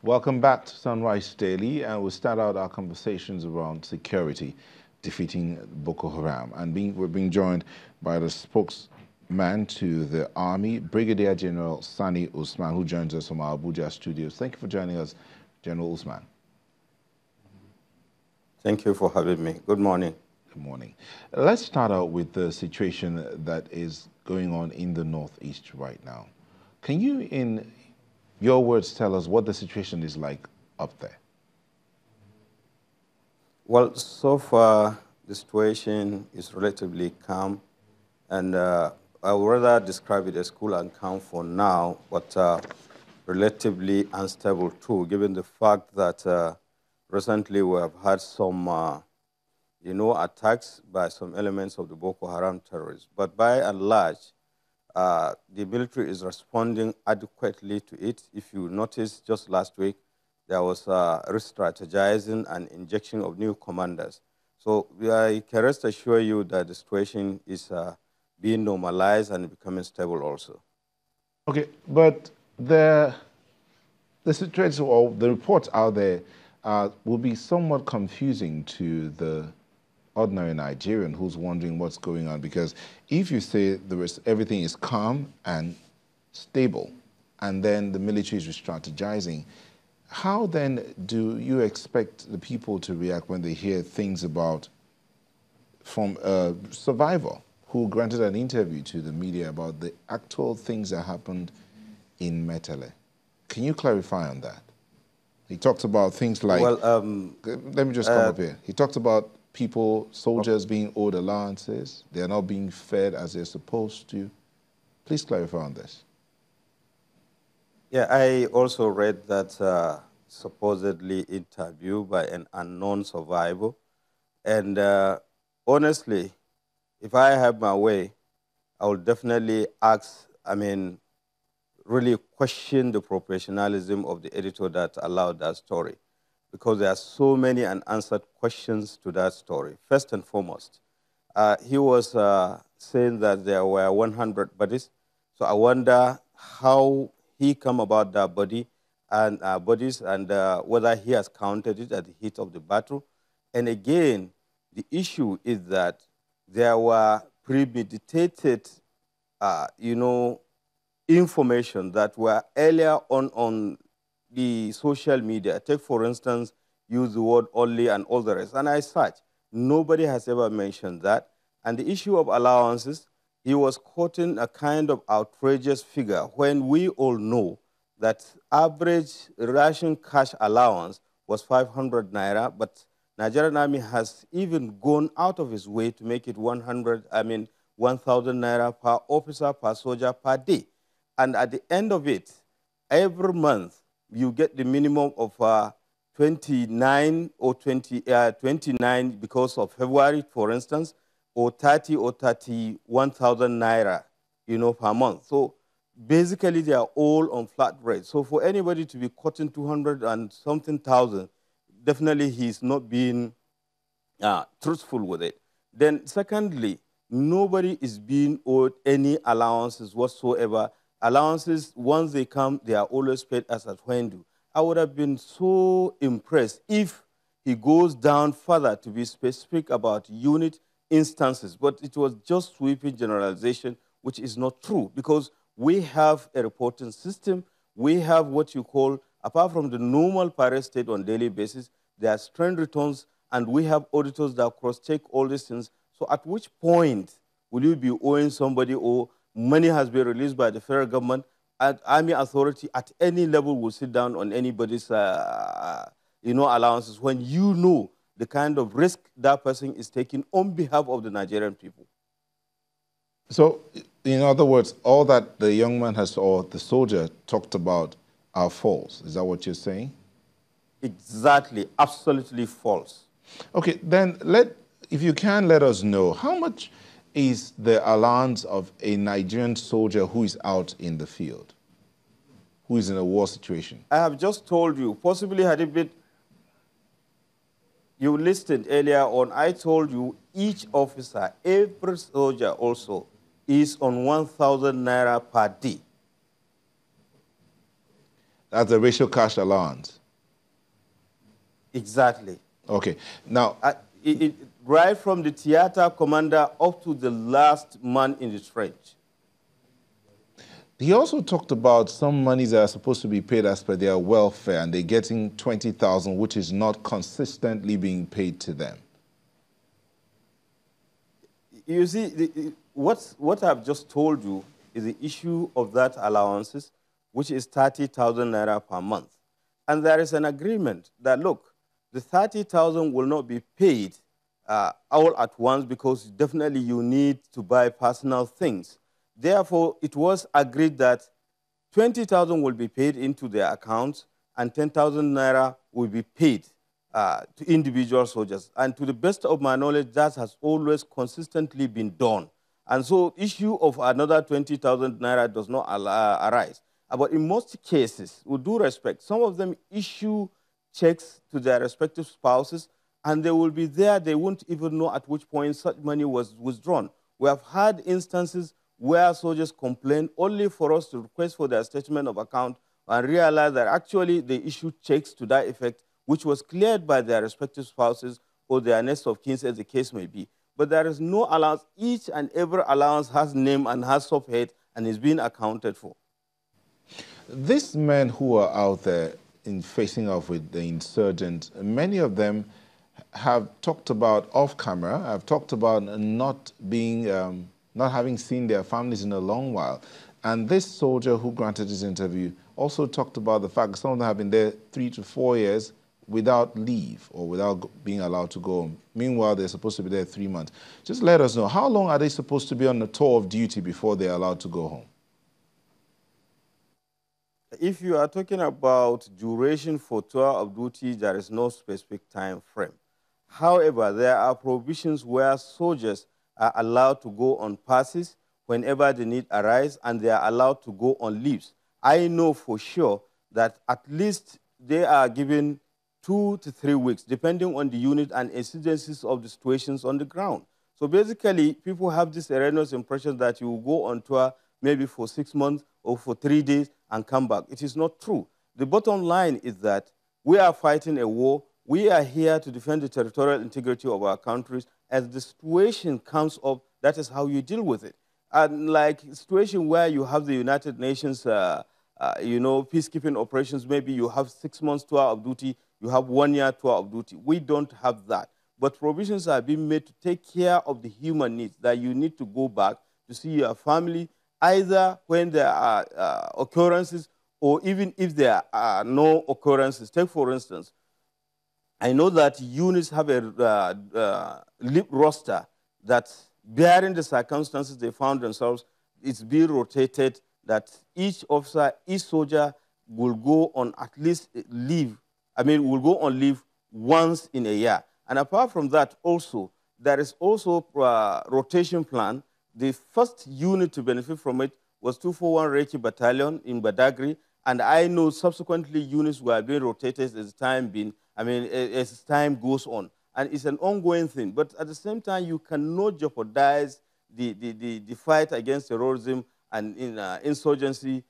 Welcome back to Sunrise Daily, and we'll start out our conversations around security, defeating Boko Haram. And we're being joined by the spokesman to the Army, Brigadier General Sani Usman, who joins us from our Abuja studios. Thank you for joining us, General Usman. Thank you for having me. Good morning. Good morning. Let's start out with the situation that is going on in the Northeast right now. Can you, in your words, tell us what the situation is like up there? Well, so far, the situation is relatively calm, and I would rather describe it as cool and calm for now, but relatively unstable too, given the fact that recently we have had some, attacks by some elements of the Boko Haram terrorists. But by and large, the military is responding adequately to it. If you notice, just last week, there was re-strategizing and injection of new commanders. So I can rest assure you that the situation is being normalized and becoming stable also. Okay, but the situation, or the reports out there will be somewhat confusing to the ordinary Nigerian who's wondering what's going on, because if you say everything is calm and stable, and then the military is strategizing, how then do you expect the people to react when they hear things from a survivor who granted an interview to the media about the actual things that happened in Metele? Can you clarify on that? He talked about things like, well, let me just come up here. He talked about soldiers being owed allowances. They're not being fed as they're supposed to. Please clarify on this. Yeah, I also read that supposedly interview by an unknown survivor. And honestly, if I have my way, I will definitely really question the professionalism of the editor that allowed that story, because there are so many unanswered questions to that story. First and foremost, he was saying that there were 100 bodies. So I wonder how he come about that bodies and whether he has counted it at the heat of the battle. And again, the issue is that there were premeditated, information that were earlier on the social media. Take, for instance, use the word only and all the rest. And as such, nobody has ever mentioned that. And the issue of allowances, he was quoting a kind of outrageous figure when we all know that average ration cash allowance was 500 naira, but Nigerian Army has even gone out of its way to make it 1,000 naira per officer, per soldier, per day. And at the end of it, every month, you get the minimum of 29 or 29 because of February, for instance, or 30 or 31,000 naira, per month. So basically, they are all on flat rate. So for anybody to be cutting 200 and something thousand, definitely he's not being truthful with it. Then secondly, nobody is being owed any allowances whatsoever. Allowances, once they come, they are always paid as at when due. I would have been so impressed if he goes down further to be specific about unit instances, but it was just sweeping generalization, which is not true, because we have a reporting system. We have what you call, apart from the normal parade state on a daily basis, there are trend returns, and we have auditors that cross-check all these things. So at which point will you be owing somebody, or money has been released by the federal government, and Army authority at any level will sit down on anybody's allowances when you know the kind of risk that person is taking on behalf of the Nigerian people? So, in other words, all that the young man or the soldier talked about are false. Is that what you're saying? Exactly, absolutely false. Okay, then if you can let us know, how much is the allowance of a Nigerian soldier who is out in the field, who is in a war situation? I have just told you, possibly had it been, you listened earlier on, I told you each officer, every soldier also, is on 1,000 naira per day. That's the racial cash allowance. Exactly. Okay. Now, right from the theater commander up to the last man in the trench. he also talked about some monies that are supposed to be paid as per their welfare, and they're getting 20,000, which is not consistently being paid to them. You see, what I've just told you is the issue of that allowances, which is 30,000 naira per month. And there is an agreement that, look, the 30,000 will not be paid all at once because definitely you need to buy personal things. Therefore, it was agreed that 20,000 will be paid into their accounts and 10,000 naira will be paid to individual soldiers. And to the best of my knowledge, that has always consistently been done. And so issue of another 20,000 naira does not arise. But in most cases, with due respect, some of them issue checks to their respective spouses, and they will be there. They won't even know at which point such money was withdrawn. We have had instances where soldiers complain only for us to request for their statement of account and realize that actually they issued checks to that effect, which was cleared by their respective spouses or their next of kin, as the case may be. But there is no allowance. Each and every allowance has name and has subhead and is being accounted for. These men who are out there in facing off with the insurgents, many of them have talked about off camera, have talked about not being, not having seen their families in a long while. And this soldier who granted this interview also talked about the fact that some of them have been there 3 to 4 years without leave or without being allowed to go home. Meanwhile, they're supposed to be there 3 months. Just let us know, how long are they supposed to be on the tour of duty before they're allowed to go home? If you are talking about duration for tour of duty, there is no specific time frame. However, there are provisions where soldiers are allowed to go on passes whenever the need arises, and they are allowed to go on leaves. I know for sure that at least they are given 2 to 3 weeks, depending on the unit and incidences of the situations on the ground. So basically, people have this erroneous impression that you will go on tour maybe for 6 months or for 3 days and come back. It is not true. The bottom line is that we are fighting a war. We are here to defend the territorial integrity of our countries. As the situation comes up, that is how you deal with it. And like a situation where you have the United Nations, peacekeeping operations, maybe you have 6 months tour of duty, you have 1 year tour of duty. We don't have that. But provisions are being made to take care of the human needs, that you need to go back to see your family, either when there are occurrences or even if there are no occurrences. Take, for instance, I know that units have a lip roster that, bearing the circumstances they found themselves, it's being rotated, that each officer, each soldier will go on at least leave, will go on leave once in a year. And apart from that also, there is also a rotation plan. The first unit to benefit from it was 241 Reiki Battalion in Badagry, and I know subsequently units were being rotated as time goes on. And it's an ongoing thing. But at the same time, you cannot jeopardize the fight against terrorism and insurgency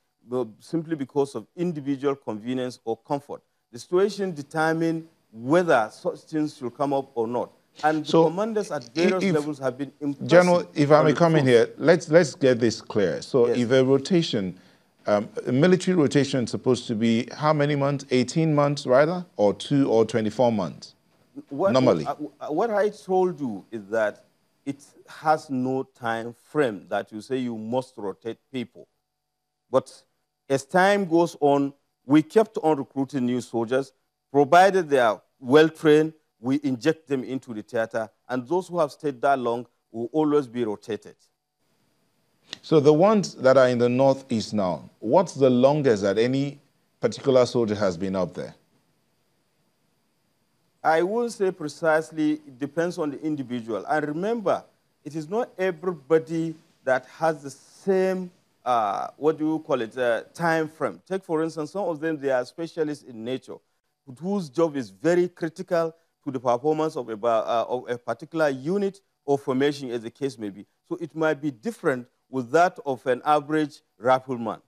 simply because of individual convenience or comfort. The situation determines whether such things should come up or not. And so the commanders at various levels have been impressive. General, if I may come in here, let's get this clear. So yes. If a rotation, a military rotation is supposed to be how many months? 18 months, rather? Or 2 or 24 months? Normally. What I told you is that it has no time frame that you say you must rotate people. But as time goes on, we kept on recruiting new soldiers, provided they are well-trained, we inject them into the theater, and those who have stayed that long will always be rotated. So the ones that are in the northeast now, what's the longest that any particular soldier has been up there? I won't say precisely. It depends on the individual. And remember, it is not everybody that has the same, time frame. Take, for instance, some of them, they are specialists in nature, whose job is very critical to the performance of a particular unit or formation, as the case may be. So it might be different with that of an average rifleman.